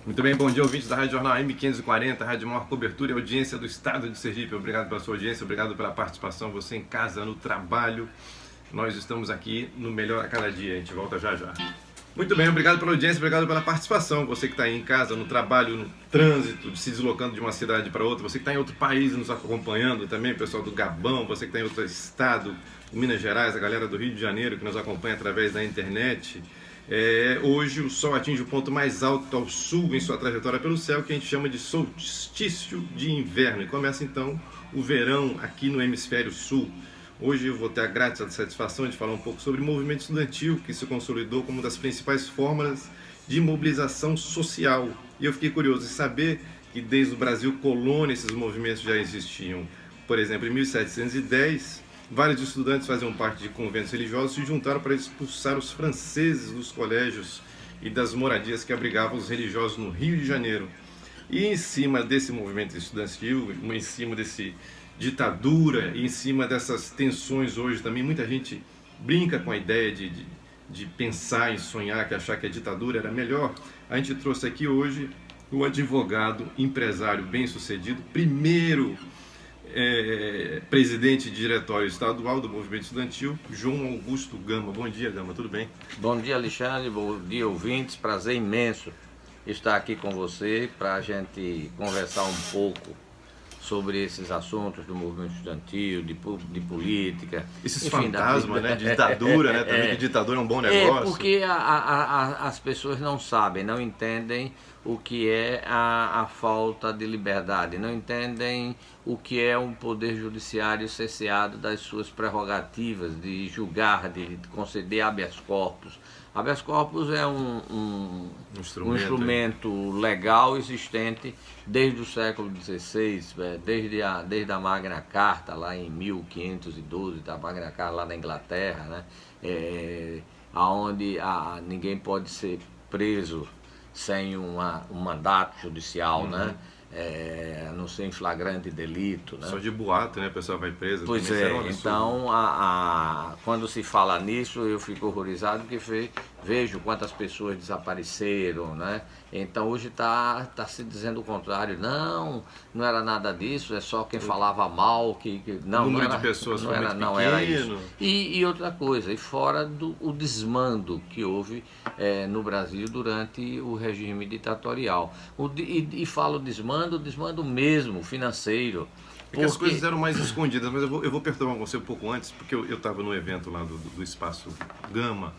Muito bem, bom dia, ouvintes da Rádio Jornal M540, Rádio Maior Cobertura e Audiência do Estado de Sergipe. Obrigado pela sua audiência, obrigado pela participação, você em casa, no trabalho. Nós estamos aqui no Melhor a Cada Dia, a gente volta já já. Muito bem, obrigado pela audiência, obrigado pela participação. Você que está aí em casa, no trabalho, no trânsito, se deslocando de uma cidade para outra, você que está em outro país nos acompanhando também, pessoal do Gabão, você que está em outro estado, Minas Gerais, a galera do Rio de Janeiro que nos acompanha através da internet. Hoje o Sol atinge o ponto mais alto ao sul em sua trajetória pelo céu, que a gente chama de solstício de inverno. E começa então o verão aqui no hemisfério sul. Hoje eu vou ter a grata satisfação de falar um pouco sobre o movimento estudantil, que se consolidou como uma das principais formas de mobilização social. E eu fiquei curioso em saber que desde o Brasil colônia esses movimentos já existiam. Por exemplo, em 1710... vários estudantes faziam parte de conventos religiosos e se juntaram para expulsar os franceses dos colégios e das moradias que abrigavam os religiosos no Rio de Janeiro. E em cima desse movimento estudantil, em cima desse ditadura, e em cima dessas tensões hoje também, muita gente brinca com a ideia de pensar em sonhar, que achar que a ditadura era melhor. A gente trouxe aqui hoje o advogado, empresário bem-sucedido, primeiro presidente de diretório estadual do movimento estudantil, João Augusto Gama. Bom dia, Gama, tudo bem? Bom dia, Alexandre, bom dia, ouvintes, prazer imenso estar aqui com você para a gente conversar um pouco sobre esses assuntos do movimento estudantil, de política. Esses fantasmas, né, de ditadura, né, também que ditadura é um bom negócio. Porque as pessoas não sabem, não entendem o que é a falta de liberdade, não entendem o que é um poder judiciário cerceado das suas prerrogativas de julgar, de conceder habeas corpus. Habeas corpus é um instrumento legal existente desde o século XVI, desde a Magna Carta, lá em 1512, da Magna Carta lá na Inglaterra, né? Onde ninguém pode ser preso sem um mandato judicial, né? A não ser em flagrante delito, né? Só de boato, né? A pessoa vai presa. Pois é, então quando se fala nisso eu fico horrorizado porque vejo quantas pessoas desapareceram, né? Então hoje está se dizendo o contrário. Não era nada disso, é só quem falava mal, não, o número de pessoas foi muito pequeno. Era isso. E outra coisa, e fora o desmando que houve no Brasil durante o regime ditatorial. E falo desmando mesmo, financeiro. Porque as coisas eram mais escondidas, mas eu vou perturbar você um pouco antes, porque eu estava no evento lá do Espaço Gama,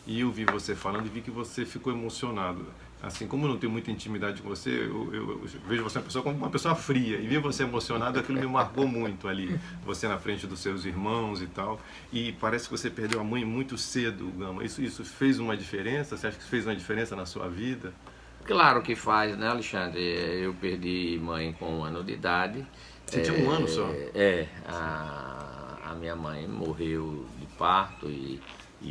e eu vi você falando e vi que você ficou emocionado. Assim, como eu não tenho muita intimidade com você, eu vejo você como uma pessoa fria, e vi você emocionado, aquilo me marcou muito ali, você na frente dos seus irmãos e tal, e parece que você perdeu a mãe muito cedo, Gama. Isso fez uma diferença? Você acha que fez uma diferença na sua vida? Claro que faz, né, Alexandre? Eu perdi mãe com 1 ano de idade. Você tinha 1 ano só? A minha mãe morreu de parto e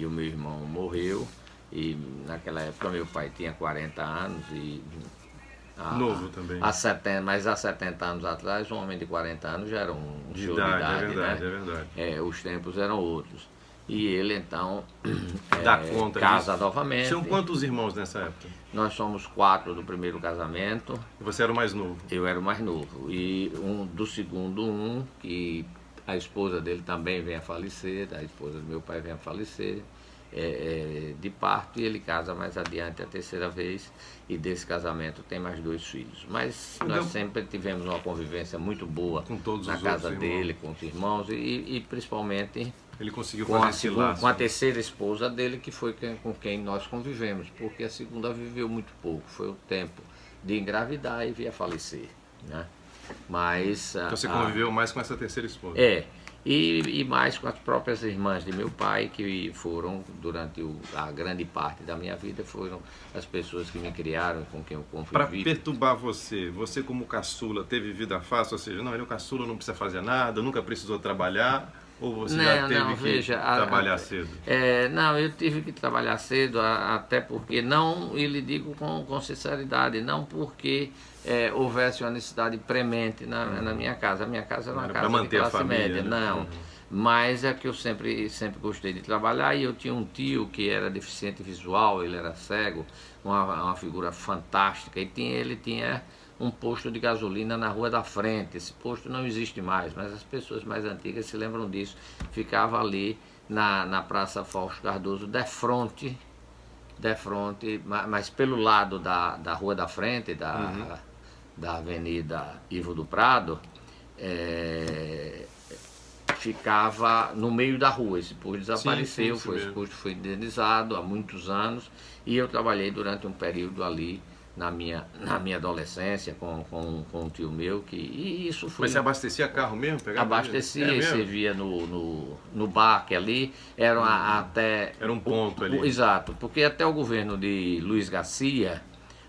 o meu irmão morreu. E naquela época meu pai tinha 40 anos e... novo também. Mas há 70 anos atrás, um homem de 40 anos já era um senhor de idade, é verdade, né? É verdade. Os tempos eram outros. E ele então dá conta casa disso. Novamente. São quantos irmãos nessa época? Nós somos 4 do primeiro casamento. E você era o mais novo? Eu era o mais novo. E do segundo, que a esposa dele também vem a falecer, a esposa do meu pai vem a falecer de parto, e ele casa mais adiante a 3ª vez, e desse casamento tem mais 2 filhos. Mas nós sempre tivemos uma convivência muito boa com todos na casa dele, com os irmãos, e principalmente ele conseguiu fazer com a 3ª esposa dele, que foi com quem nós convivemos, porque a 2ª viveu muito pouco, foi o tempo de engravidar e vir a falecer, né? Mas então você conviveu mais com essa 3ª esposa? E mais com as próprias irmãs de meu pai, que foram, durante a grande parte da minha vida, foram as pessoas que me criaram, com quem eu convivi. Para perturbar você como caçula, teve vida fácil? Ou seja, ele é o caçula, não precisa fazer nada, nunca precisou trabalhar? Ou você já teve que trabalhar cedo? Não, eu tive que trabalhar cedo, até porque, não, e lhe digo com sinceridade, não porque houvesse uma necessidade premente na minha casa. A minha casa era uma casa de classe média, não. mas é que eu sempre gostei de trabalhar. E eu tinha um tio que era deficiente visual, ele era cego, uma figura fantástica, e ele tinha um posto de gasolina na Rua da Frente. Esse posto não existe mais, mas as pessoas mais antigas se lembram disso. Ficava ali na Praça Fausto Cardoso, de frente, mas pelo lado da Rua da Frente, da Avenida Ivo do Prado, ficava no meio da rua. Esse posto desapareceu, esse posto foi indenizado há muitos anos, e eu trabalhei durante um período ali na minha adolescência com um tio meu, e isso foi... Mas você abastecia carro mesmo? Abastecia e servia no BAC ali, era um ponto ali. Exato, porque até o governo de Luiz Garcia,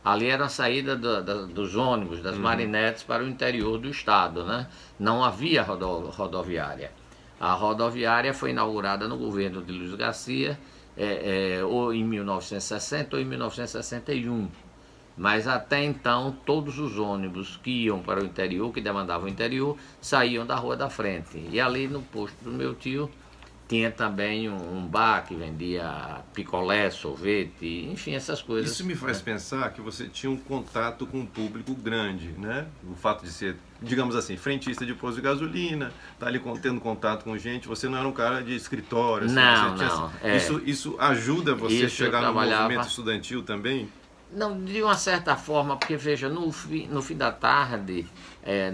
ali era a saída dos ônibus, das marinetes para o interior do estado, né? Não havia rodoviária. A rodoviária foi inaugurada no governo de Luiz Garcia, ou em 1960 ou em 1961. Mas até então, todos os ônibus que iam para o interior, que demandavam o interior, saíam da Rua da Frente. E ali no posto do meu tio tinha também um bar que vendia picolé, sorvete, enfim, essas coisas. Isso me faz pensar que você tinha um contato com um público grande, né? O fato de ser, digamos assim, frentista de posto de gasolina, tá ali tendo contato com gente, você não era um cara de escritório. Assim, não. Isso ajuda você a chegar no movimento estudantil também? Não, de uma certa forma, porque veja, no fim da tarde,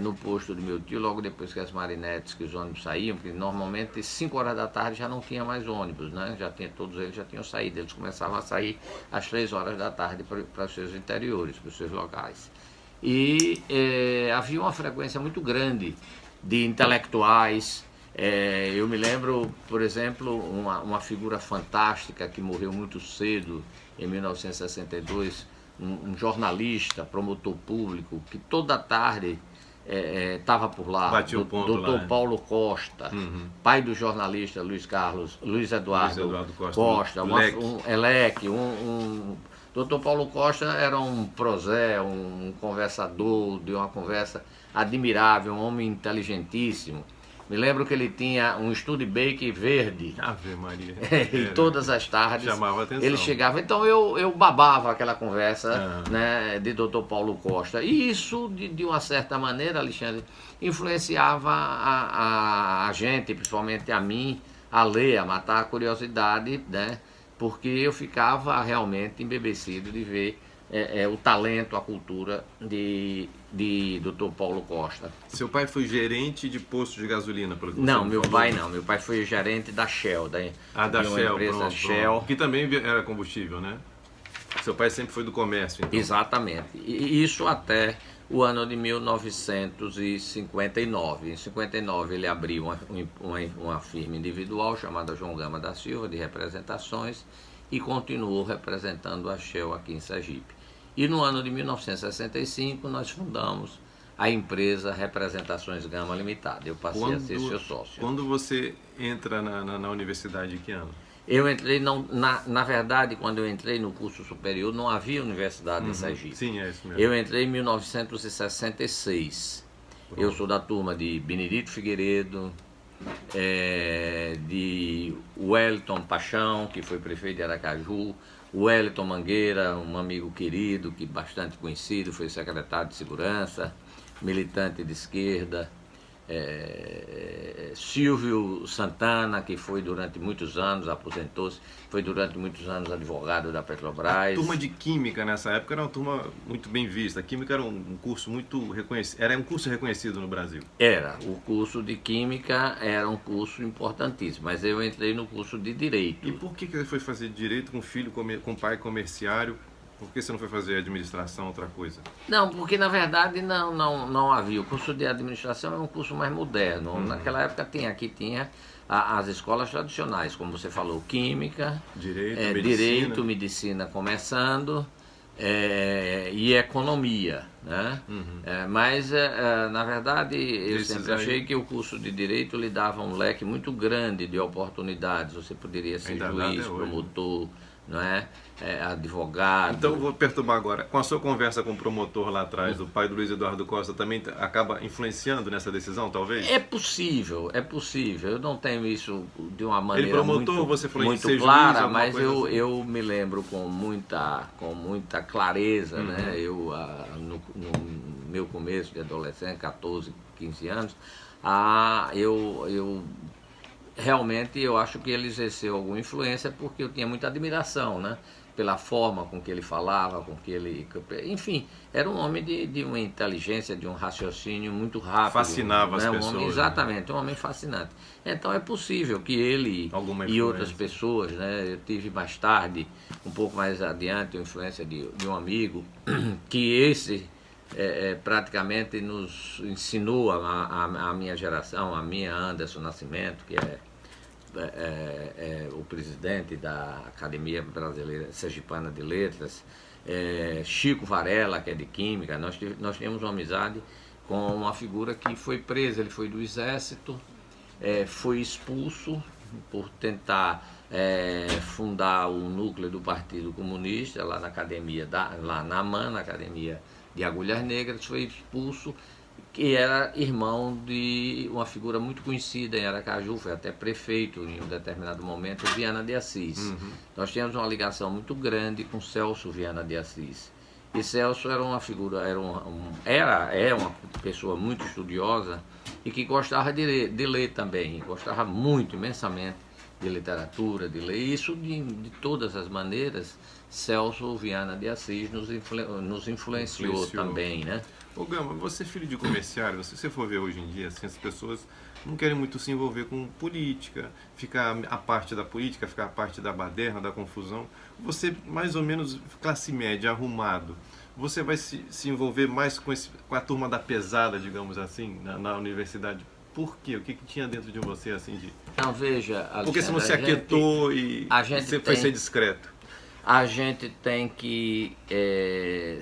no posto do meu tio, logo depois que as marinetes, que os ônibus saíam, porque normalmente 5 horas da tarde já não tinha mais ônibus, né? Todos eles já tinham saído, eles começavam a sair às 3 horas da tarde para os seus interiores, para os seus locais. E havia uma frequência muito grande de intelectuais. Eu me lembro, por exemplo, uma figura fantástica que morreu muito cedo, em 1962, um jornalista, promotor público, que toda tarde estava por lá, batia o ponto Dr. lá, Paulo Costa, pai do jornalista Luiz Eduardo Costa, Elec, Dr. Paulo Costa era um prosé, um conversador, de uma conversa admirável, um homem inteligentíssimo. Me lembro que ele tinha um Studebaker verde. Ave Maria. E todas as tardes chamava atenção. Ele chegava. Então eu babava aquela conversa, né, de Dr. Paulo Costa. E isso, de uma certa maneira, Alexandre, influenciava a gente, principalmente a mim, a ler, a matar a curiosidade, né? Porque eu ficava realmente embebecido de ver o talento, a cultura de Dr. Paulo Costa. Seu pai foi gerente de posto de gasolina, pelo que você Não, meu falou. pai não. Meu pai foi gerente da Shell, da de uma Shell, empresa pronto. Shell. Que também era combustível, né? Seu pai sempre foi do comércio, então. Exatamente. E isso até o ano de 1959. Em 59 ele abriu uma firma individual chamada João Gama da Silva, de representações, e continuou representando a Shell aqui em Sergipe. E no ano de 1965 nós fundamos a empresa Representações Gama Limitada. Eu passei a ser seu sócio. Quando você entra na universidade, que ano? Eu entrei, na verdade, quando eu entrei no curso superior, não havia universidade em Sergipe. Sim, é isso mesmo. Eu entrei em 1966. Pronto. Eu sou da turma de Benedito Figueiredo, de Wellington Paixão, que foi prefeito de Aracaju, Wellington Mangueira, um amigo querido, que bastante conhecido, foi secretário de Segurança, militante de esquerda, Silvio Santana, que foi durante muitos anos, aposentou-se, foi durante muitos anos advogado da Petrobras. A turma de Química nessa época era uma turma muito bem vista. A Química era um curso muito reconhecido, era um curso reconhecido no Brasil. Era, o curso de Química era um curso importantíssimo, mas eu entrei no curso de Direito. E por que você foi fazer Direito com filho, com pai comerciário? Por que você não foi fazer administração, outra coisa? Não, porque na verdade não havia. O curso de administração é um curso mais moderno. Naquela época tinha as escolas tradicionais, como você falou, Química, Direito, Medicina começando, e Economia, né? Mas, na verdade, eu Esses sempre aí- achei que o curso de Direito lhe dava um leque muito grande de oportunidades. Você poderia ser Ainda dá juiz, até hoje, promotor, não é? Advogado. Então eu vou perturbar agora. Com a sua conversa com o promotor lá atrás, o pai do Luiz Eduardo Costa também acaba influenciando nessa decisão, talvez? É possível, é possível. Eu não tenho isso de uma maneira promotor, muito, você falou em muito ser juiz, clara, alguma mas coisa assim? eu me lembro com muita clareza, Uhum. né? No meu começo de adolescente, 14, 15 anos, eu realmente eu acho que ele exerceu alguma influência porque eu tinha muita admiração, né? Pela forma com que ele falava, com que ele... Enfim, era um homem de uma inteligência, de um raciocínio muito rápido. Fascinava as né? pessoas, né? Exatamente, um homem fascinante. Então é possível que ele Alguma e outras influência. pessoas, né? Eu tive mais tarde, um pouco mais adiante, a influência de um amigo, que esse praticamente nos ensinou a minha geração, a minha Anderson Nascimento, que é o presidente da Academia Brasileira Sergipana de Letras, Chico Varela, que é de Química. Nós tínhamos uma amizade com uma figura que foi presa, ele foi do Exército, foi expulso por tentar fundar o núcleo do Partido Comunista lá na academia, lá na AMAN, na Academia de Agulhas Negras, foi expulso, que era irmão de uma figura muito conhecida em Aracaju, foi até prefeito em um determinado momento, Viana de Assis. Nós tínhamos uma ligação muito grande com Celso Viana de Assis. E Celso era uma figura, é uma pessoa muito estudiosa e que gostava de ler também, gostava muito, imensamente, de literatura, de ler. Isso de todas as maneiras, Celso Viana de Assis nos influenciou também, né? Ô Gama, você é filho de comerciário, se você for ver hoje em dia, assim, as pessoas não querem muito se envolver com política, ficar a parte da política, ficar a parte da baderna, da confusão. Você, mais ou menos, classe média, arrumado, você vai se envolver mais com a turma da pesada, digamos assim, na universidade. Por quê? O que tinha dentro de você, assim, de... Não, veja, Alexandre, Porque se você aquietou e sempre foi ser discreto. A gente tem que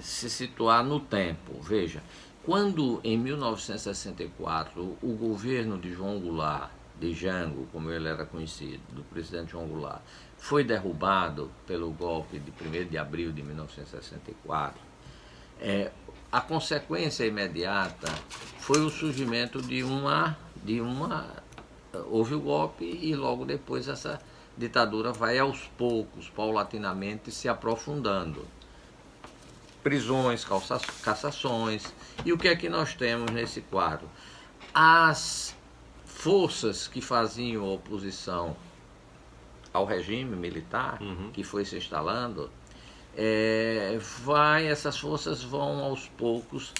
se situar no tempo. Veja, quando em 1964 o governo de João Goulart, de Jango, como ele era conhecido, do presidente João Goulart, foi derrubado pelo golpe de 1º de abril de 1964, a consequência imediata foi o surgimento houve o golpe e logo depois essa ditadura vai aos poucos, paulatinamente se aprofundando. Prisões, cassações. E o que é que nós temos nesse quadro? As forças que faziam oposição ao regime militar, que foi se instalando, essas forças vão aos poucos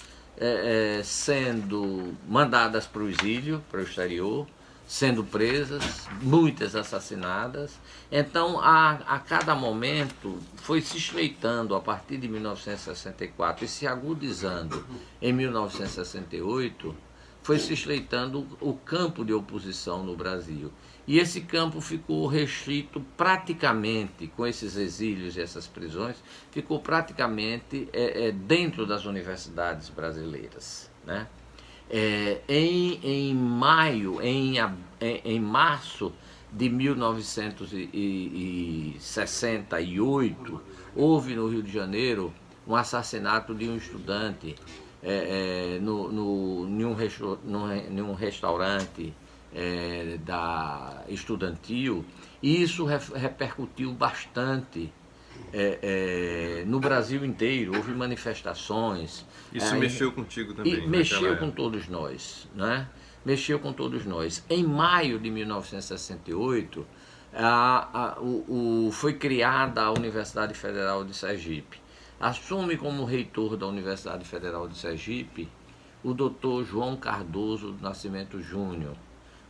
sendo mandadas para o exílio, para o exterior, sendo presas, muitas assassinadas. Então, a cada momento, foi se estreitando a partir de 1964 e se agudizando em 1968, foi se estreitando o campo de oposição no Brasil. E esse campo ficou restrito praticamente, com esses exílios e essas prisões, ficou praticamente dentro das universidades brasileiras, né? Em março de 1968, houve no Rio de Janeiro um assassinato de um estudante em um restaurante estudantil, e isso repercutiu bastante no Brasil inteiro. Houve manifestações. Isso mexeu contigo também? E mexeu com todos nós, né? Mexeu com todos nós. Em maio de 1968, foi criada a Universidade Federal de Sergipe. Assume como reitor da Universidade Federal de Sergipe o doutor João Cardoso do Nascimento Júnior,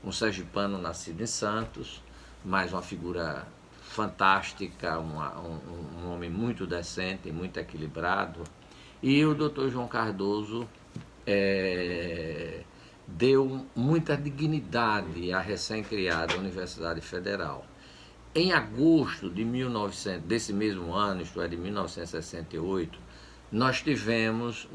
um sergipano nascido em Santos, mas uma figura fantástica, um homem muito decente, muito equilibrado. E o doutor João Cardoso deu muita dignidade à recém-criada Universidade Federal. Em agosto desse mesmo ano, isto é, de 1968, nós tivemos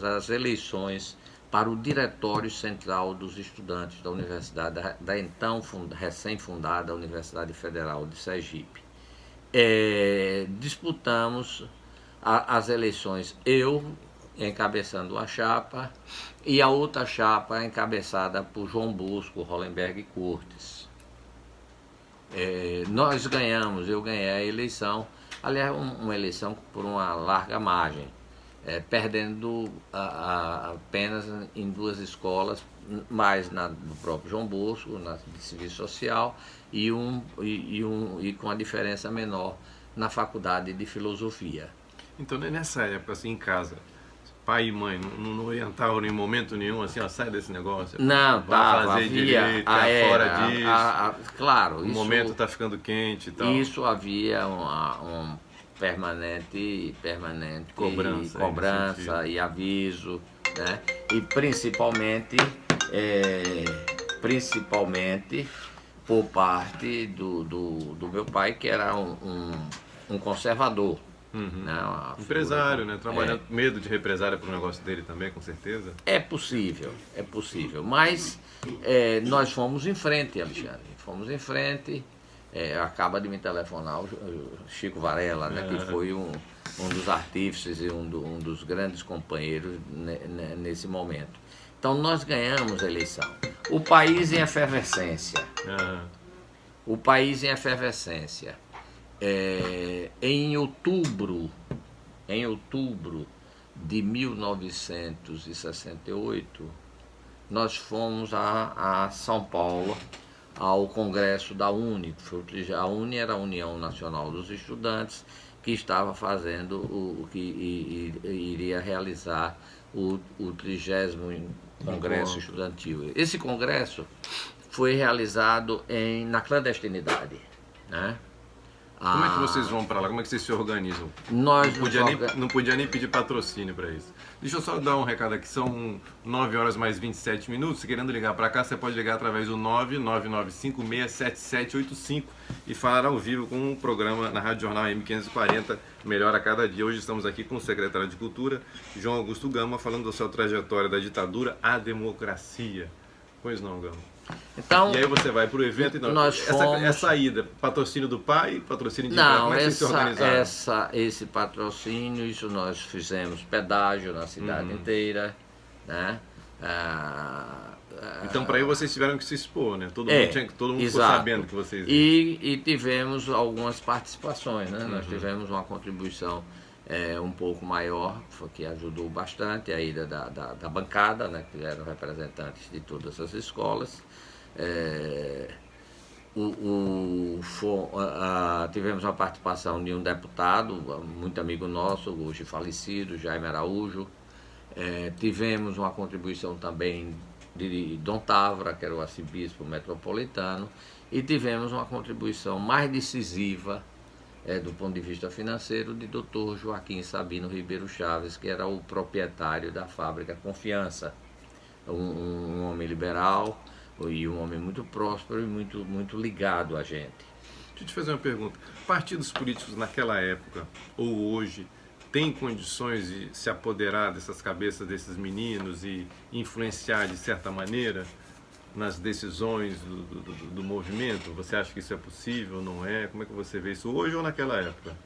as eleições para o Diretório Central dos Estudantes da Universidade, da então recém-fundada Universidade Federal de Sergipe. Disputamos as eleições, eu encabeçando a chapa e a outra chapa encabeçada por João Bosco, Hollenberg e Cortes. Nós ganhamos, eu ganhei a eleição, aliás, uma eleição por uma larga margem, perdendo apenas em 2 escolas, mais no próprio João Bosco, na de Serviço Social, e com a diferença menor na Faculdade de Filosofia. Então, nessa época, assim, em casa, pai e mãe não orientavam em momento nenhum, assim, ó, sai desse negócio. Não, vai fazer direito, tá fora disso. Claro, o momento tá ficando quente e tal. Isso havia um permanente cobrança e aviso, né? E principalmente por parte do meu pai, que era um conservador. Né? Empresário, né? Trabalhando, medo de represária para o negócio dele também, com certeza. É possível, mas nós fomos em frente, Alexandre, acaba de me telefonar o Chico Varela, né, que foi um dos artífices e um dos grandes companheiros nesse momento. Então nós ganhamos a eleição. O país em efervescência. Em outubro de 1968, nós fomos a São Paulo, ao Congresso da UNE. A UNE era a União Nacional dos Estudantes, que estava fazendo o que iria realizar o 30º Congresso Estudantil. Esse congresso foi realizado na clandestinidade, né? Como é que vocês vão para lá? Como é que vocês se organizam? Não podia nem pedir patrocínio para isso. Deixa eu só dar um recado aqui, são 9 horas mais 27 minutos. Se querendo ligar para cá, você pode ligar através do 999567785 e falar ao vivo com um programa na Rádio Jornal M540, Melhor a Cada Dia. Hoje estamos aqui com o secretário de Cultura, João Augusto Gama, falando da sua trajetória da ditadura à democracia. Pois não, Gama? Então, e aí você vai para o evento, então, essa ida, patrocínio do pai, patrocínio de pai, como é que vocês se organizaram? Esse patrocínio, isso nós fizemos pedágio na cidade inteira, né? Então para aí vocês tiveram que se expor, né? Todo mundo ficou sabendo que vocês iam. E tivemos algumas participações, né? Nós tivemos uma contribuição um pouco maior, que ajudou bastante a ida da bancada, né? Que eram representantes de todas as escolas. Tivemos a participação de um deputado, muito amigo nosso, hoje falecido, Jaime Araújo. Tivemos uma contribuição também de Dom Távora, que era o arcebispo metropolitano, e tivemos uma contribuição mais decisiva do ponto de vista financeiro de Dr. Joaquim Sabino Ribeiro Chaves, que era o proprietário da fábrica Confiança, um homem liberal e um homem muito próspero e muito ligado a gente. Deixa eu te fazer uma pergunta. Partidos políticos naquela época ou hoje têm condições de se apoderar dessas cabeças desses meninos e influenciar de certa maneira nas decisões do movimento? Você acha que isso é possível, não é? Como é que você vê isso hoje ou naquela época?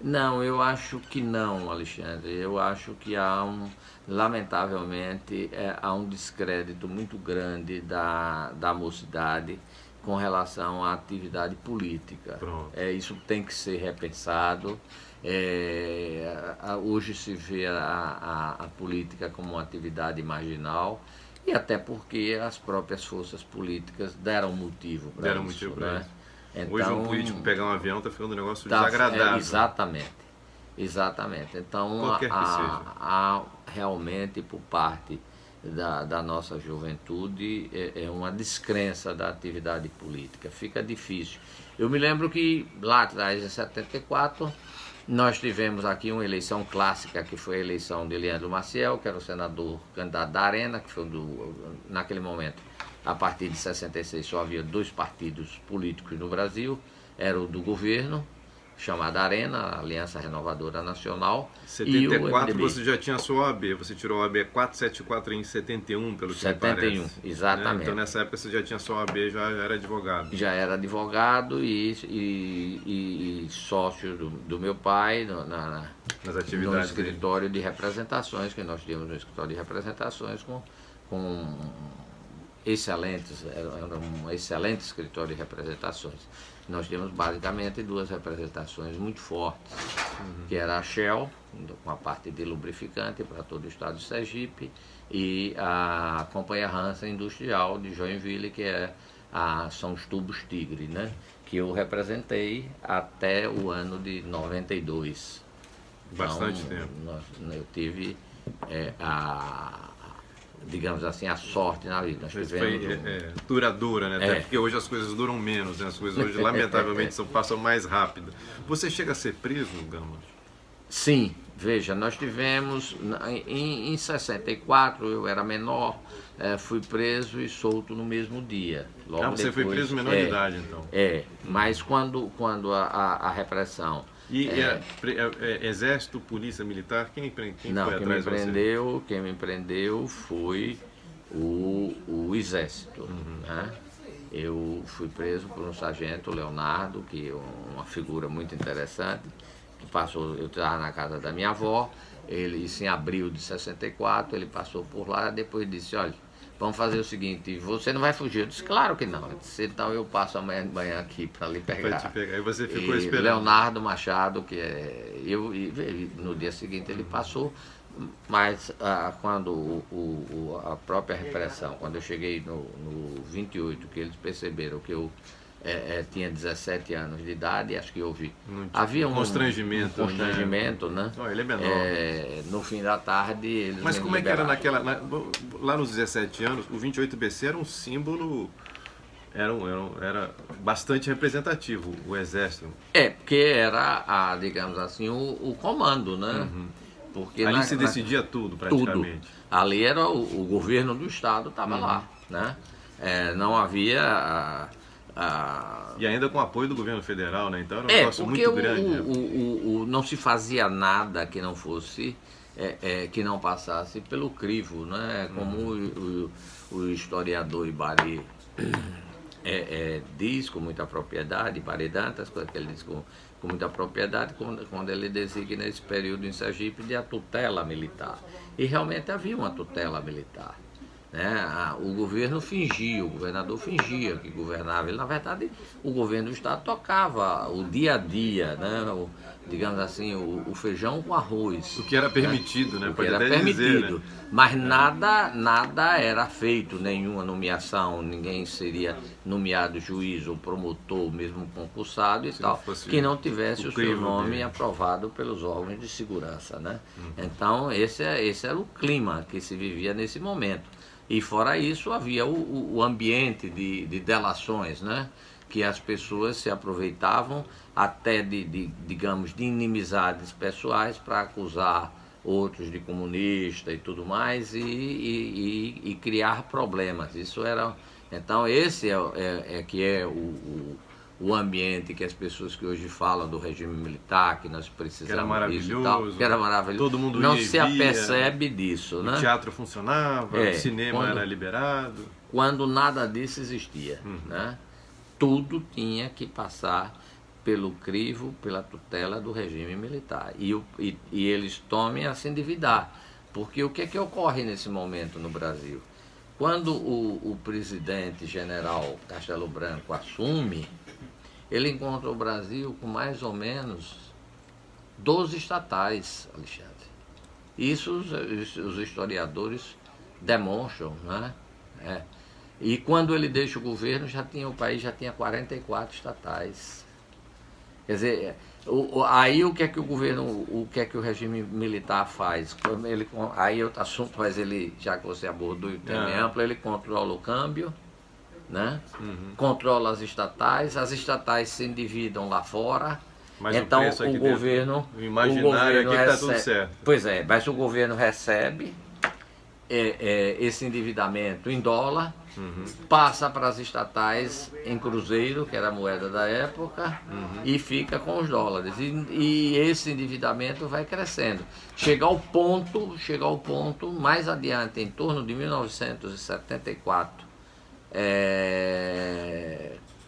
Não, eu acho que não, Alexandre. Eu acho que lamentavelmente, há um descrédito muito grande da mocidade com relação à atividade política. Isso tem que ser repensado. Hoje se vê a política como uma atividade marginal, e até porque as próprias forças políticas deram motivo para isso. Né? Então, hoje um político pegar um avião está ficando um negócio desagradável. Exatamente. Então há realmente por parte da nossa juventude uma descrença da atividade política. Fica difícil. Eu me lembro que lá atrás, em 74, nós tivemos aqui uma eleição clássica, que foi a eleição de Leandro Maciel, que era o senador candidato da Arena, que foi naquele momento, a partir de 66, só havia 2 partidos políticos no Brasil, era o do governo, chamada Arena, a Aliança Renovadora Nacional. Em 74 e o você já tinha a sua OAB, você tirou a OAB 474 em 71, pelo que 71, me parece. exatamente. Né? Então nessa época você já tinha a sua OAB, já era advogado. Já era advogado e sócio do meu pai Nas no atividades escritório de representações, que nós tínhamos um escritório de representações com excelentes, era um excelente escritório de representações. Nós tínhamos basicamente duas representações muito fortes, que era a Shell, com a parte de lubrificante para todo o estado de Sergipe, e a Companhia Hansa Industrial de Joinville, que são os tubos Tigre, né? Que eu representei até o ano de 92. Bastante então, tempo. Eu tive digamos assim, a sorte na vida. Nós tivemos duradoura, né? Até porque hoje as coisas duram menos, né? As coisas hoje, lamentavelmente, passam mais rápido. Você chega a ser preso, Gama? Sim, veja, nós tivemos, em 64, eu era menor, fui preso e solto no mesmo dia. Logo você depois, foi preso menor de idade, então? Mas quando a repressão... E Exército, Polícia Militar, quem foi atrás de você? Quem me prendeu foi o Exército. Né? Eu fui preso por um sargento, Leonardo, que é uma figura muito interessante, que passou, eu estava na casa da minha avó, isso em abril de 64, ele passou por lá, depois disse, olha, vamos fazer o seguinte, você não vai fugir? Eu disse, claro que não. Eu disse, então eu passo amanhã de manhã aqui para lhe pegar. Pra te pegar. Aí você ficou esperando. Leonardo Machado, que no dia seguinte ele passou, mas quando a própria repressão, quando eu cheguei no 28, que eles perceberam que eu tinha 17 anos de idade, acho que havia um constrangimento, né? Não, ele é menor. No fim da tarde eles Mas como é que era lá nos 17 anos, o 28BC era um símbolo, era bastante representativo, o Exército. Porque era, digamos assim, o comando, né? Porque ali se decidia tudo, praticamente. Tudo. Ali era o governo do Estado, estava lá, né? Não havia... E ainda com o apoio do governo federal, né? Então era um negócio muito grande. Não se fazia nada que não fosse, que não passasse pelo crivo, né? Como o historiador Ibari diz com muita propriedade, Ibari Dantas, que ele diz com muita propriedade, quando ele designa esse período em Sergipe de a tutela militar. E realmente havia uma tutela militar. O governo fingia, o governador fingia que governava. Ele, na verdade, o governo do Estado tocava o dia a dia, né? Digamos assim, o feijão com arroz. O que era permitido, né? O que era permitido. Mas nada era feito, nenhuma nomeação, ninguém seria nomeado juiz ou promotor, mesmo concursado e tal, que não tivesse o seu nome aprovado pelos órgãos de segurança, né? Então, esse era o clima que se vivia nesse momento. E fora isso, havia o ambiente de delações, né? Que as pessoas se aproveitavam até digamos, de inimizades pessoais para acusar outros de comunista e tudo mais e criar problemas. Isso era... Então, esse que é o ambiente que as pessoas que hoje falam do regime militar, que nós precisamos que era maravilhoso, disso e tal, que era maravilhoso. Todo mundo não ia se apercebe disso, né? O teatro funcionava, o cinema era liberado. Quando nada disso existia, né? Tudo tinha que passar pelo crivo, pela tutela do regime militar. E eles tomem a se endividar. Porque o que é que ocorre nesse momento no Brasil? Quando o presidente general Castelo Branco assume, ele encontra o Brasil com mais ou menos 12 estatais, Alexandre. Isso os historiadores demonstram, né? E quando ele deixa o governo, o país já tinha 44 estatais. Quer dizer, aí o que é que o que o regime militar faz? Aí outro assunto, mas já que você abordou o tema amplo, ele controla o câmbio, né? Controla as estatais se endividam lá fora. Mas então o governo... O imaginário aqui está tudo certo. Pois mas o governo recebe esse endividamento em dólar passa para as estatais em cruzeiro, que era a moeda da época, e fica com os dólares. E esse endividamento vai crescendo. Chega ao ponto mais adiante, em torno de 1974,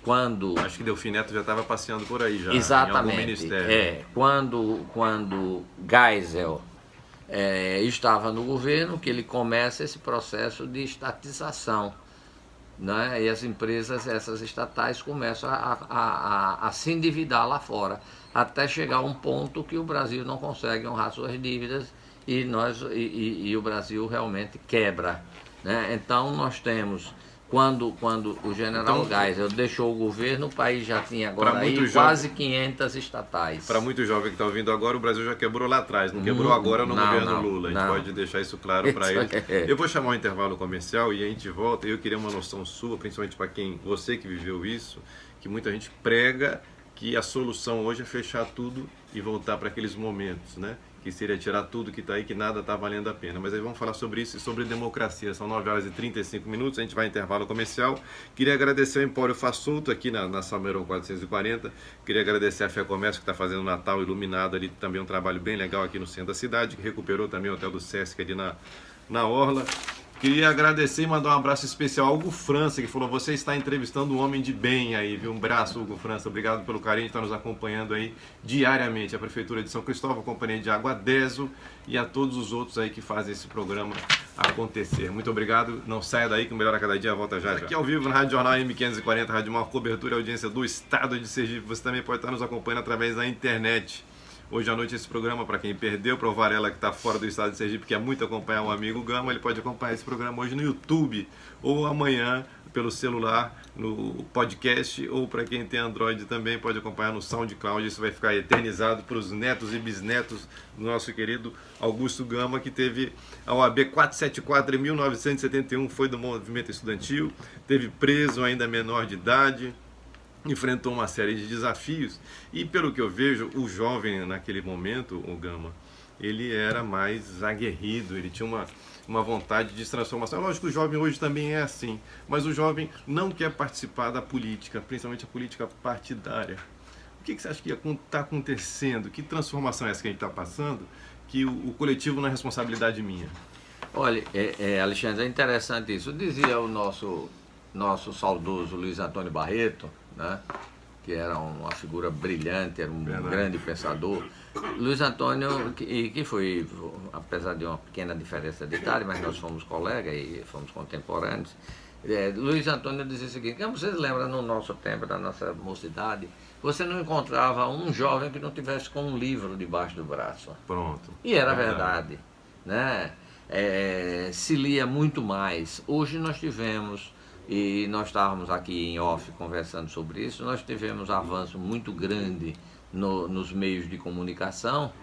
quando... Acho que Delfim Neto já estava passeando por aí já, exatamente, em algum ministério. Quando Geisel estava no governo, que ele começa esse processo de estatização, né? E as empresas, essas estatais, começam a se endividar lá fora, até chegar a um ponto que o Brasil não consegue honrar suas dívidas e o Brasil realmente quebra, né? Então nós temos... Quando o general Geisel deixou o governo, o país já tinha agora aí quase 500 estatais. Para muito jovem que está ouvindo agora, o Brasil já quebrou lá atrás, não quebrou agora no governo Lula. A gente pode deixar isso claro para eles. Eu vou chamar um intervalo comercial e a gente volta. Eu queria uma noção sua, principalmente para você que viveu isso, que muita gente prega que a solução hoje é fechar tudo e voltar para aqueles momentos, né? Que seria tirar tudo que está aí, que nada está valendo a pena. Mas aí vamos falar sobre isso e sobre democracia. São 9h35, a gente vai em intervalo comercial. Queria agradecer ao Empório Fassulto aqui na Salmeron 440. Queria agradecer a Fé Comércio, que está fazendo Natal iluminado ali, também um trabalho bem legal aqui no centro da cidade, que recuperou também o Hotel do Sesc ali na Orla. Queria agradecer e mandar um abraço especial ao Hugo França, que falou: você está entrevistando um homem de bem aí, viu? Um abraço, Hugo França. Obrigado pelo carinho de estar nos acompanhando aí diariamente. A Prefeitura de São Cristóvão, a Companhia de Água Deso e a todos os outros aí que fazem esse programa acontecer. Muito obrigado. Não saia daí que o Melhor a Cada Dia volta já. Aqui ao vivo na Rádio Jornal M540, Rádio Maior Cobertura e Audiência do Estado de Sergipe. Você também pode estar nos acompanhando através da internet. Hoje à noite esse programa, para quem perdeu, para o Varela que está fora do estado de Sergipe, quer muito acompanhar um amigo Gama, ele pode acompanhar esse programa hoje no YouTube, ou amanhã pelo celular, no podcast, ou para quem tem Android também pode acompanhar no SoundCloud. Isso vai ficar eternizado para os netos e bisnetos do nosso querido Augusto Gama, que teve a OAB 474 em 1971, foi do movimento estudantil, teve preso ainda menor de idade, enfrentou uma série de desafios e, pelo que eu vejo, o jovem naquele momento, o Gama, ele era mais aguerrido, ele tinha uma vontade de transformação. Lógico que o jovem hoje também é assim, mas o jovem não quer participar da política, principalmente a política partidária. O que você acha que está acontecendo? Que transformação é essa que a gente está passando, que o coletivo não é responsabilidade minha? Olha, Alexandre, é interessante isso. Dizia o nosso saudoso Luiz Antônio Barreto, né, que era uma figura brilhante, era um grande pensador. Luiz Antônio, que foi, apesar de uma pequena diferença de idade, mas nós fomos colegas e fomos contemporâneos. Luiz Antônio dizia o seguinte: vocês lembram, no nosso tempo, da nossa mocidade, você não encontrava um jovem que não tivesse com um livro debaixo do braço. Pronto. E era verdade, né? Se lia muito mais. Hoje nós tivemos... E nós estávamos aqui em off conversando sobre isso, nós tivemos avanço muito grande nos meios de comunicação,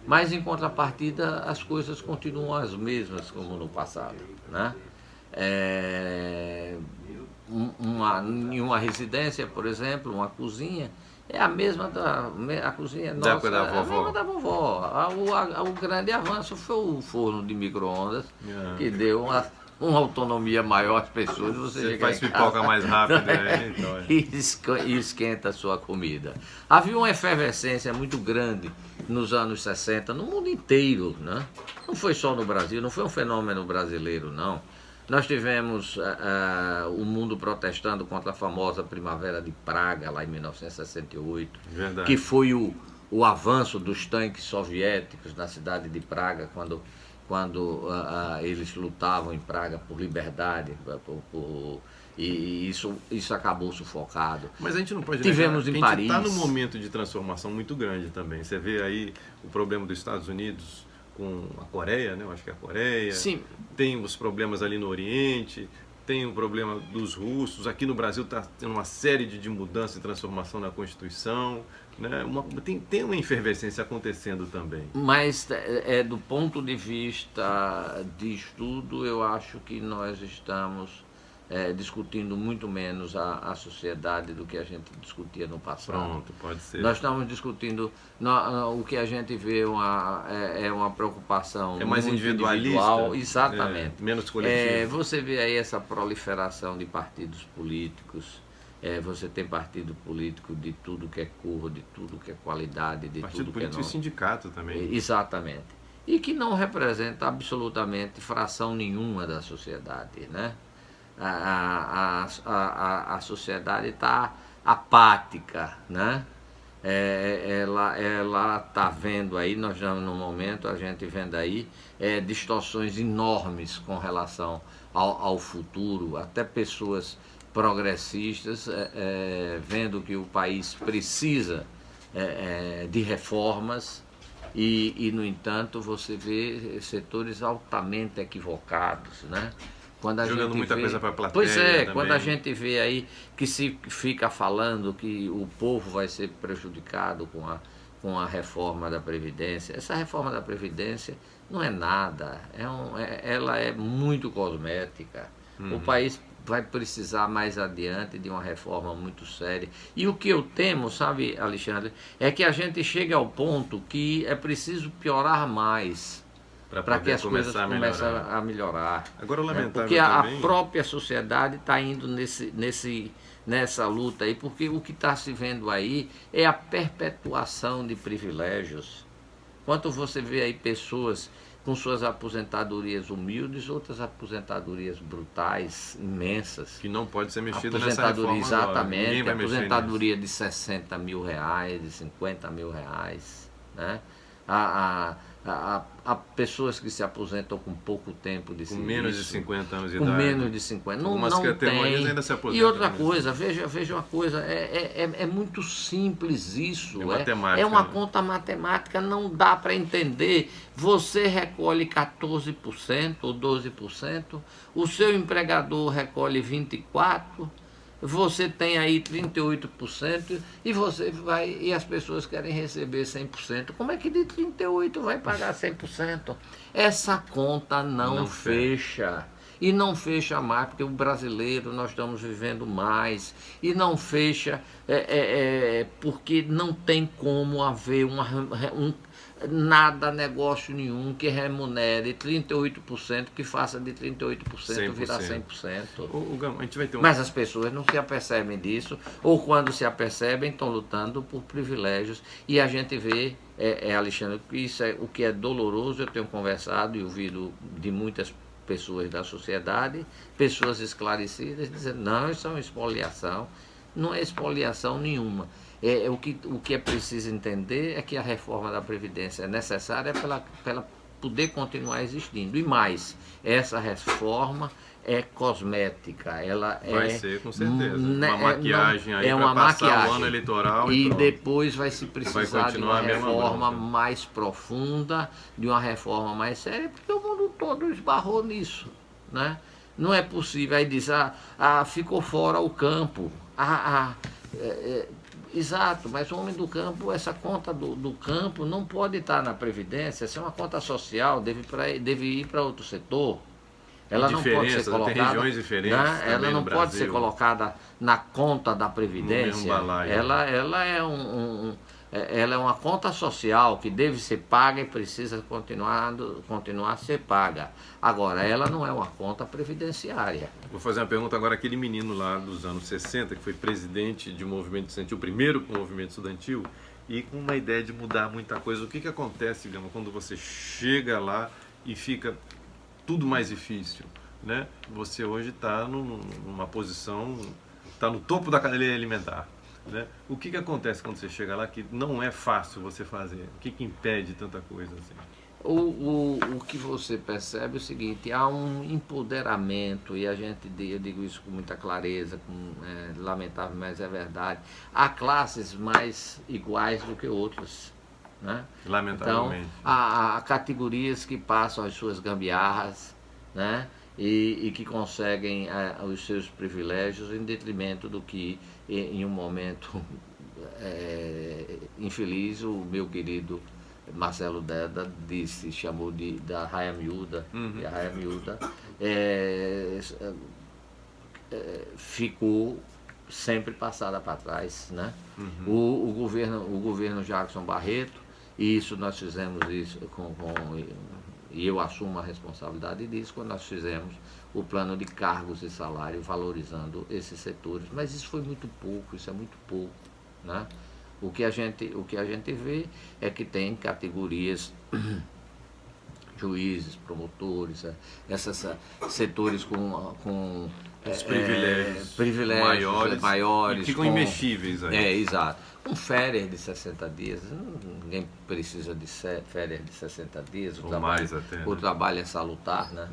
mas em contrapartida as coisas continuam as mesmas como no passado, né? Em uma residência, por exemplo, uma cozinha, é a mesma a cozinha nossa, da vovó. a mesma da vovó. O grande avanço foi o forno de micro-ondas, que deu uma autonomia maior às pessoas. Você faz pipoca mais rápido, né? Então, e esquenta a sua comida. Havia uma efervescência muito grande nos anos 60, no mundo inteiro, né? Não foi só no Brasil, não foi um fenômeno brasileiro, não. Nós tivemos o mundo protestando contra a famosa Primavera de Praga, lá em 1968, verdade, que foi o avanço dos tanques soviéticos na cidade de Praga, quando eles lutavam em Praga por liberdade, e isso acabou sufocado. Mas a gente não pode Tivemos negar, em a gente está Paris. num momento de transformação muito grande também. Você vê aí o problema dos Estados Unidos com a Coreia, né? Eu acho que é a Coreia. Sim. Tem os problemas ali no Oriente, tem o problema dos russos. Aqui no Brasil está tendo uma série de mudanças e transformação na Constituição, né? Tem uma efervescência acontecendo também. Mas do ponto de vista de estudo, eu acho que nós estamos discutindo muito menos a sociedade do que a gente discutia no passado. Pronto, pode ser. Nós estamos discutindo, o que a gente vê é uma preocupação mais muito individualista, individual, exatamente. Menos coletiva. Você vê aí essa proliferação de partidos políticos. Você tem partido político de tudo que é cor, de tudo que é qualidade, de Partido tudo que é político e sindicato também. Exatamente. E que não representa absolutamente fração nenhuma da sociedade, né? A sociedade está apática, né? Ela está vendo aí, nós já no momento, a gente vendo aí distorções enormes com relação ao futuro, até pessoas progressistas vendo que o país precisa de reformas e, no entanto, você vê setores altamente equivocados, né? Quando jogando muita coisa para a plateia. Pois é, também. quando a gente vê aí que se fica falando que o povo vai ser prejudicado com a reforma da Previdência, essa reforma da Previdência não é nada, ela é muito cosmética. O país vai precisar mais adiante de uma reforma muito séria. E o que eu temo, sabe, Alexandre, é que a gente chegue ao ponto que é preciso piorar mais para que as coisas comecem a melhorar. Agora, o lamentável porque também... a própria sociedade está indo nessa luta aí, porque o que está se vendo aí é a perpetuação de privilégios. Enquanto você vê aí pessoas com suas aposentadorias humildes, outras aposentadorias brutais, imensas. Que não pode ser mexida nessa reforma. Exatamente, aposentadoria de 60 mil reais, de 50 mil reais, né? Há pessoas que se aposentam com pouco tempo de serviço. Com menos de 50 anos de idade. Com menos de 50. Não tem. Ainda se aposentam. E outra coisa, veja uma coisa, é muito simples isso. Matemática, é uma conta matemática, não dá para entender. Você recolhe 14% ou 12%, o seu empregador recolhe 24%, você tem aí 38% e as pessoas querem receber 100%. Como é que de 38% vai pagar 100%? Essa conta não fecha. E não fecha mais, porque o brasileiro, nós estamos vivendo mais. E não fecha porque não tem como haver nada, negócio nenhum que remunere 38%, que faça de 38% virar 100%. A gente vai ter Mas as pessoas não se apercebem disso, ou quando se apercebem, estão lutando por privilégios. E a gente vê, Alexandre, que isso é o que é doloroso. Eu tenho conversado e ouvido de muitas pessoas da sociedade, pessoas esclarecidas, dizendo, não, isso é uma expoliação. Não é expoliação nenhuma. O que é preciso entender é que a reforma da Previdência é necessária para ela poder continuar existindo. E mais, essa reforma é cosmética. Ela vai ser, com certeza. Uma maquiagem aí para passar o ano eleitoral. E depois vai se precisar de uma reforma mais profunda, de uma reforma mais séria, porque o mundo todo esbarrou nisso, né? Não é possível. Aí diz, ficou fora o campo. Exato, mas o homem do campo, essa conta do campo não pode estar na Previdência, essa é uma conta social, deve ir para outro setor. Ela não pode ser colocada, tem regiões diferentes, né? Ela não pode ser colocada na conta da Previdência. Ela é uma conta social que deve ser paga e precisa continuar a ser paga. Agora, ela não é uma conta previdenciária. Vou fazer uma pergunta agora. Aquele menino lá dos anos 60, que foi presidente de um movimento estudantil, o primeiro movimento estudantil, e com uma ideia de mudar muita coisa. O que acontece, digamos, quando você chega lá e fica tudo mais difícil, né? Você hoje está numa posição, está no topo da cadeia alimentar, né? O que acontece quando você chega lá que não é fácil você fazer? O que impede tanta coisa assim? O que você percebe é o seguinte, há um empoderamento, e eu digo isso com muita clareza, lamentável, mas é verdade. Há classes mais iguais do que outras, né? Lamentavelmente. Então, há categorias que passam as suas gambiarras, né? E que conseguem os seus privilégios em detrimento do que, em um momento infeliz, o meu querido Marcelo Deda chamou da raia miúda, e a raia miúda ficou sempre passada para trás, né? O governo Jackson Barreto, e isso nós fizemos isso e eu assumo a responsabilidade disso, quando nós fizemos o plano de cargos e salário valorizando esses setores. Mas isso foi muito pouco, isso é muito pouco, né? O que a gente vê é que tem categorias, juízes, promotores, esses setores com os privilégios maiores e ficam imexíveis aí. Exato. Com férias de 60 dias, ninguém precisa de férias de 60 dias, o trabalho é salutar, né?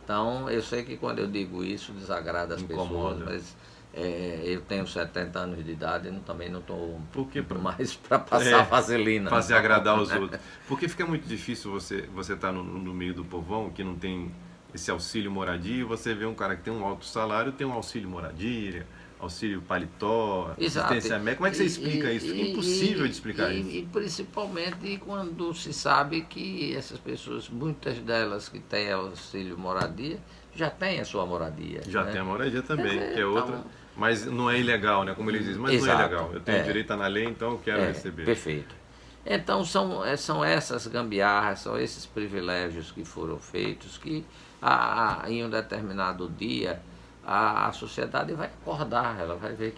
Então, eu sei que quando eu digo isso, desagrada as pessoas, mas eu tenho 70 anos de idade e também não estou mais para passar vaselina. Fazer agradar os outros. Porque fica muito difícil você estar no meio do povão, que não tem esse auxílio moradia, e você vê um cara que tem um alto salário, tem um auxílio moradia, auxílio paletó, assistência médica. Como é que você explica isso? Fica impossível de explicar isso. E principalmente quando se sabe que essas pessoas, muitas delas que têm auxílio moradia, já têm a sua moradia. Já né? tem a moradia também, que é outra. Mas não é ilegal, né? Como eles dizem, mas Exato, não é legal. Eu tenho direito na lei, então eu quero receber. Perfeito. Então são essas gambiarras, são esses privilégios que foram feitos que em um determinado dia a sociedade vai acordar, ela vai ver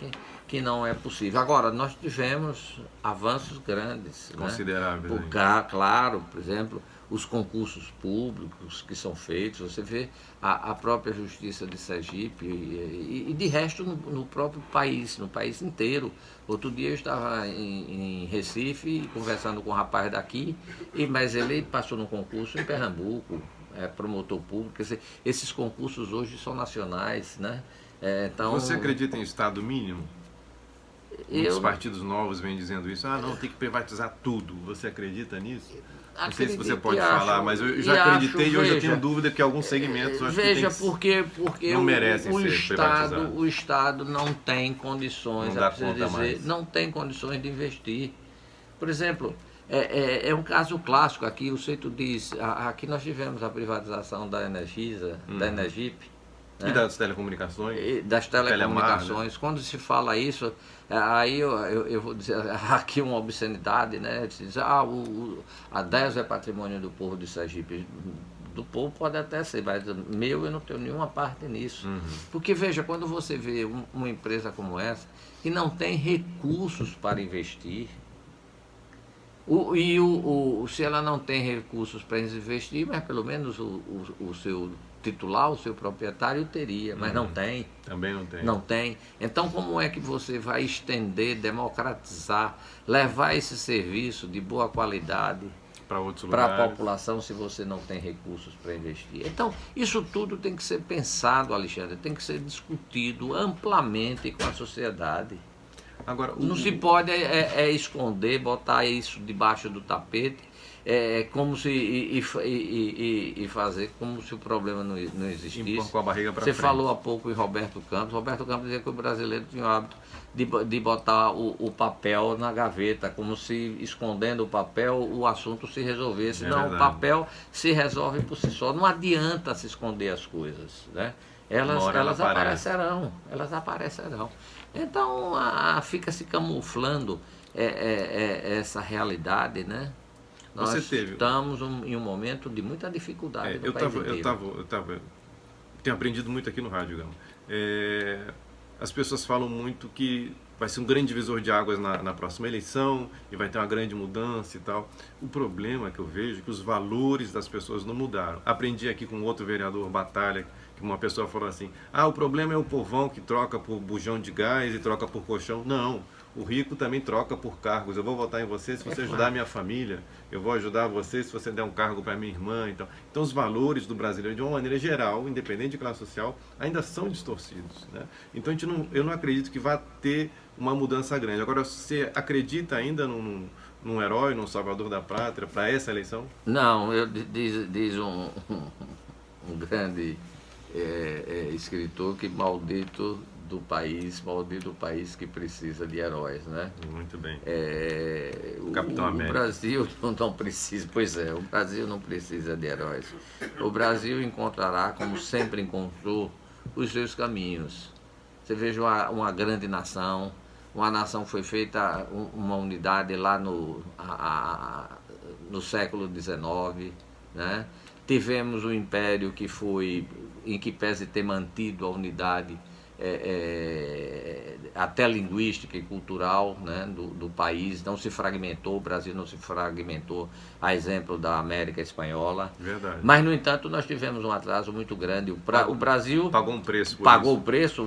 que não é possível. Agora, nós tivemos avanços grandes. Consideráveis. Né? Claro, por exemplo, os concursos públicos que são feitos, você vê a própria Justiça de Sergipe e de resto no próprio país, no país inteiro. Outro dia eu estava em Recife conversando com um rapaz daqui, mas ele passou no concurso em Pernambuco, promotor público. Quer dizer, esses concursos hoje são nacionais, né? Então, você acredita em Estado mínimo? Muitos partidos novos vêm dizendo isso. Não, tem que privatizar tudo. Você acredita nisso? Não sei se você pode falar, mas eu já acreditei e hoje eu tenho dúvida que alguns segmentos porque não merecem ser privatizados. O Estado não tem condições, não tem condições de investir. Por exemplo, é um caso clássico aqui, o Seito diz, aqui nós tivemos a privatização da Energisa, da Energip, né? E das telecomunicações? Das telecomunicações. Telemar, né? Quando se fala isso, aí eu vou dizer aqui uma obscenidade, né? Se diz, a 10 é patrimônio do povo de Sergipe. Do povo pode até ser, mas meu eu não tenho nenhuma parte nisso. Porque veja, quando você vê uma empresa como essa, que não tem recursos para investir, se ela não tem recursos para investir, mas pelo menos o seu titular, o seu proprietário teria, mas não tem. Também não tem. Não tem. Então, como é que você vai estender, democratizar, levar esse serviço de boa qualidade para a população se você não tem recursos para investir? Então, isso tudo tem que ser pensado, Alexandre, tem que ser discutido amplamente com a sociedade. Agora, não se pode esconder, botar isso debaixo do tapete, como se e fazer como se o problema não existisse. Com a barriga pra Você frente. falou há pouco em Roberto Campos. Roberto Campos dizia que o brasileiro tinha o hábito de botar o papel na gaveta, como se escondendo o papel o assunto se resolvesse. Não, o papel se resolve por si só. Não adianta se esconder as coisas, né? Elas aparecerão. Então fica se camuflando essa realidade, né? Nós estamos em um momento de muita dificuldade no país inteiro. Eu tenho aprendido muito aqui no rádio, Gama. As pessoas falam muito que vai ser um grande divisor de águas na próxima eleição e vai ter uma grande mudança e tal. O problema que eu vejo é que os valores das pessoas não mudaram. Aprendi aqui com outro vereador, Batalha, que uma pessoa falou assim, o problema é o povão que troca por bujão de gás e troca por colchão. Não, o rico também troca por cargos. Eu vou votar em você se você ajudar a minha família, eu vou ajudar você se você der um cargo para minha irmã. Então os valores do brasileiro, de uma maneira geral, independente de classe social, ainda são distorcidos, né? Então eu não acredito que vá ter uma mudança grande. Agora, você acredita ainda num herói, num salvador da pátria para essa eleição? Não, diz um grande escritor que maldito o país que precisa de heróis, né? Muito bem. O Capitão América. O Brasil não precisa, o Brasil não precisa de heróis. O Brasil encontrará, como sempre encontrou, os seus caminhos. Você veja uma grande nação, uma nação que foi feita, uma unidade lá no século XIX, né? Tivemos um império que foi, em que pese ter mantido a unidade até linguística e cultural, né, do país, não se fragmentou, o Brasil não se fragmentou, a exemplo da América Espanhola. Verdade. Mas, no entanto, nós tivemos um atraso muito grande. O Brasil pagou um preço por pagou isso. o preço.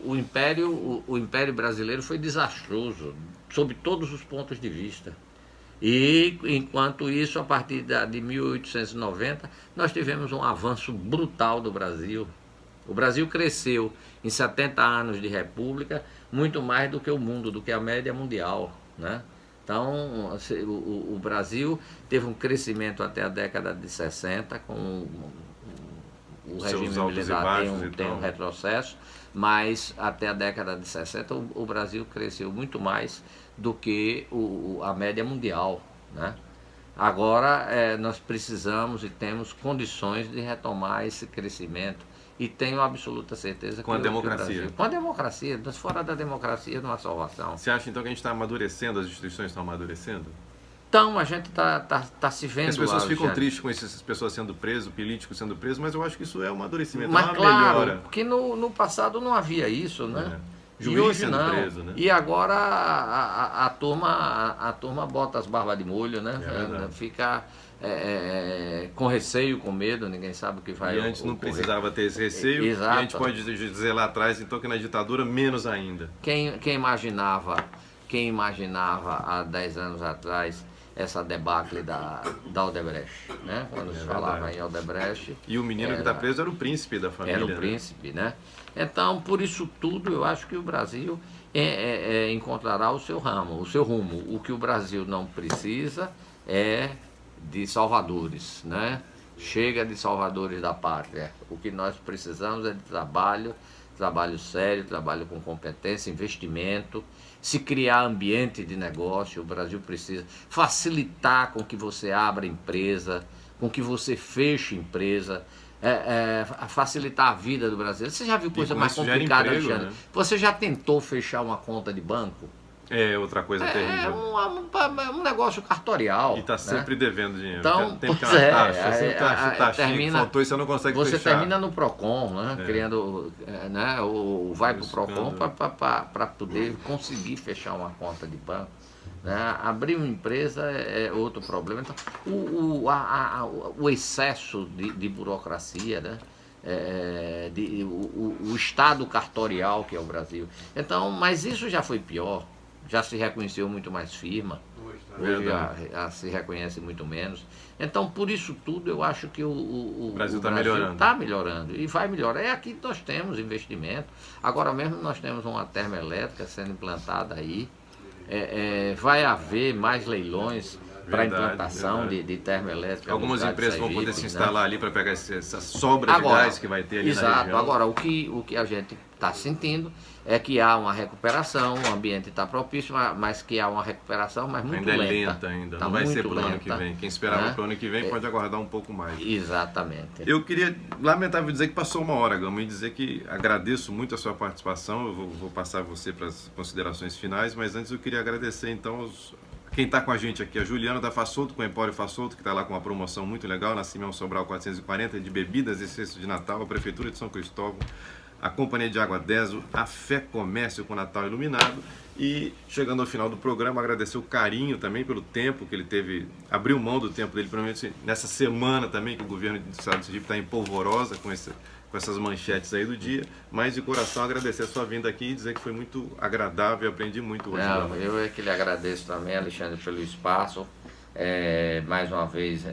O Império Brasileiro foi desastroso, sob todos os pontos de vista. E, enquanto isso, a partir de 1890, nós tivemos um avanço brutal do Brasil. O Brasil cresceu em 70 anos de república muito mais do que o mundo, do que a média mundial, né? Então, o Brasil teve um crescimento até a década de 60, com o regime militar tem um retrocesso, mas até a década de 60 o Brasil cresceu muito mais do que a média mundial, né? Agora nós precisamos e temos condições de retomar esse crescimento. E tenho absoluta certeza com a democracia. Brasil, com a democracia, fora da democracia não há salvação. Você acha então que a gente está amadurecendo, as instituições estão amadurecendo? Então, a gente está se vendo. As pessoas ficam tristes com essas pessoas sendo presas, políticos sendo presos, mas eu acho que isso é um amadurecimento, mas, é uma claro, melhora. Porque no passado não havia isso, né? Juiz e hoje sendo não. preso, né? E agora a turma bota as barbas de molho, né? Fica com receio, com medo, ninguém sabe o que vai ocorrer. E antes não precisava ter esse receio. Exato. E a gente pode dizer lá atrás, então, que na ditadura, menos ainda. Quem imaginava há 10 anos atrás essa debacle da Odebrecht, né? Quando se falava em Odebrecht. E o menino que está preso era o príncipe da família. Era o príncipe, né? Então, por isso tudo, eu acho que o Brasil encontrará o seu ramo, o seu rumo. O que o Brasil não precisa é de salvadores, né? Chega de salvadores da pátria. O que nós precisamos é de trabalho sério, trabalho com competência, investimento, se criar ambiente de negócio. O Brasil precisa facilitar com que você abra empresa, com que você feche empresa, facilitar a vida do brasileiro. Você já viu coisa mais complicada, Alexandre? Né? Você já tentou fechar uma conta de banco? É outra coisa terrível. É um negócio cartorial. E está sempre devendo dinheiro. Então, tem que ter uma taxa, faltou e você não consegue fechar. Você termina no PROCON, né? Criando, né? Ou vai para o PROCON para poder conseguir fechar uma conta de banco. Né? Abrir uma empresa é outro problema. Então, o excesso de burocracia, né? O estado cartorial que é o Brasil. Então, mas isso já foi pior. Já se reconheceu muito mais firma, hoje já se reconhece muito menos. Então, por isso tudo, eu acho que o Brasil está melhorando e vai melhorar. Aqui nós temos investimento. Agora mesmo nós temos uma termoelétrica sendo implantada aí. Vai haver mais leilões para implantação de termoelétrica. Algumas empresas vão poder se instalar ali para pegar essa sobra de gás que vai ter ali na região. Agora, o que a gente está sentindo é que há uma recuperação, o ambiente está propício, mas que há uma recuperação, mas muito lenta. Ainda é lenta ainda, não vai ser para o ano que vem. Quem esperava para o ano que vem pode aguardar um pouco mais. Exatamente. Eu queria, lamentável dizer que passou uma hora, Gama, e dizer que agradeço muito a sua participação. Eu vou passar você para as considerações finais, mas antes eu queria agradecer então quem está com a gente aqui, a Juliana da Fassolto, com o Empório Fassolto, que está lá com uma promoção muito legal, na Simeão Sobral 440, de bebidas e cestos de Natal, a Prefeitura de São Cristóvão, a Companhia de Água Deso, a Fé Comércio com Natal Iluminado. E chegando ao final do programa, agradecer o carinho também pelo tempo que ele teve, abriu mão do tempo dele, provavelmente nessa semana também, que o governo do Estado do Sergipe está em polvorosa com essas manchetes aí do dia, mas de coração agradecer a sua vinda aqui e dizer que foi muito agradável e aprendi muito hoje. Eu é que lhe agradeço também, Alexandre, pelo espaço. Mais uma vez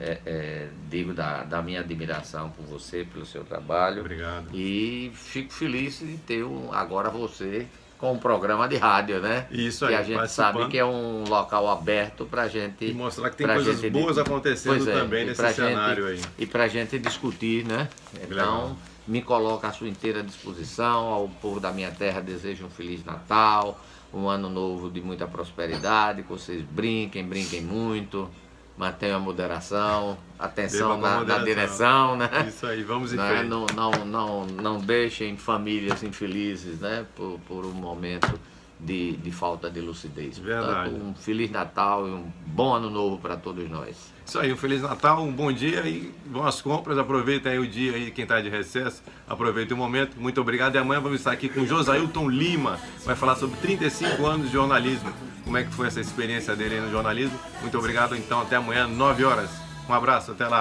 digo da minha admiração por você, pelo seu trabalho. Obrigado. E fico feliz de ter agora você com um programa de rádio, né? Isso aí, que a gente sabe que é um local aberto para a gente... E mostrar que tem coisas boas acontecendo também nesse cenário aí. E para a gente discutir, né? Então, me coloco à sua inteira disposição. Ao povo da minha terra desejo um Feliz Natal, um ano novo de muita prosperidade, que vocês brinquem muito, mantenham a moderação, atenção Beba com na moderação. direção, né? Isso aí, vamos em Né? frente. Não deixem famílias infelizes, né? Por um momento de falta de lucidez. Verdade. Portanto, um Feliz Natal e um bom Ano Novo para todos nós. Isso aí, um Feliz Natal, um bom dia e boas compras. Aproveitem aí o dia aí, quem está de recesso, aproveitem o momento. Muito obrigado. E amanhã vamos estar aqui com Josailton Lima, vai falar sobre 35 anos de jornalismo. Como é que foi essa experiência dele aí no jornalismo. Muito obrigado, então, até amanhã, 9 horas. Um abraço, até lá.